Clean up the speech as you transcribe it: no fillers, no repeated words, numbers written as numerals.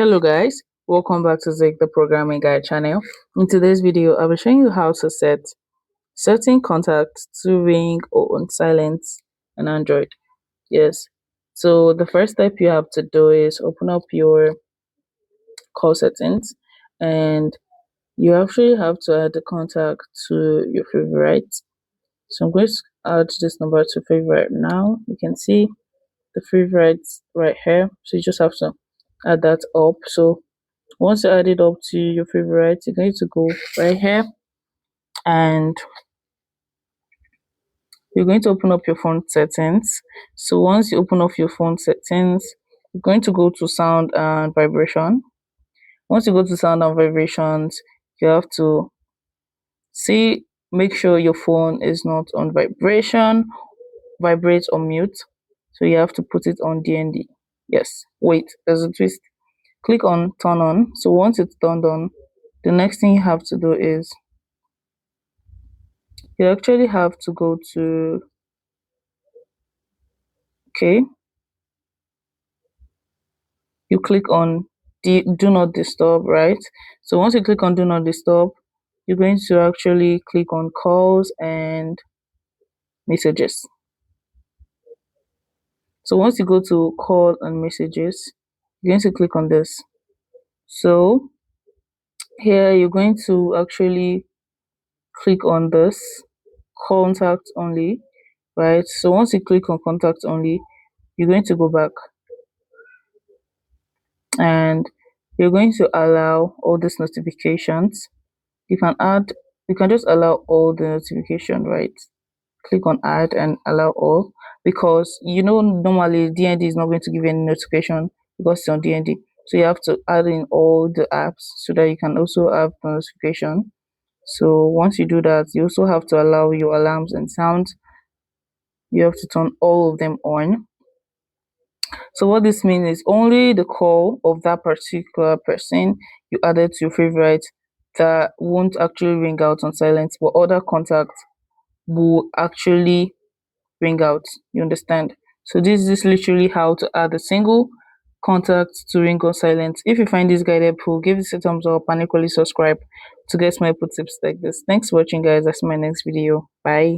Hello guys, welcome back to Zig the Programming Guide channel. In today's video, I'll be showing you how to set certain contacts to ring or on silent on Android. Yes, so the first step you have to do is open up your call settings, and you actually have to add the contact to your favorite. So I'm going to add this number to favorite now. You can see the favorites right here, so you just have to add that up. So once you add it up to your favorite, you're going to go right here and you're going to open up your phone settings. So once you open up your phone settings, you're going to go to sound and vibration. Once you go to sound and vibrations, you have to make sure your phone is not on vibration, vibrate or mute. So you have to put it on DND. Yes, wait, there's a twist. Click on turn on. So once it's turned on, the next thing you have to do is you actually have to go to you click on do not disturb, right? So once you click on do not disturb, you're going to actually click on calls and messages. So once you go to call and messages, you're going to click on this. So here you're going to actually click on this contact only, right? So once you click on contact only, you're going to go back and you're going to allow all these notifications. You can just allow all the notification, right? Click on add and allow all, because normally DND is not going to give any notification because it's on DND. So you have to add in all the apps so that you can also have the notification. So once you do that, you also have to allow your alarms and sounds. You have to turn all of them on. So what this means is only the call of that particular person you added to your favorite that won't actually ring out on silent, but other contacts will actually ring out. You understand? So this is literally how to add a single contact to ring on silent. If you find this guide helpful, give this a thumbs up and equally subscribe to get more input tips like this. Thanks for watching guys. I'll see you in my next video. Bye.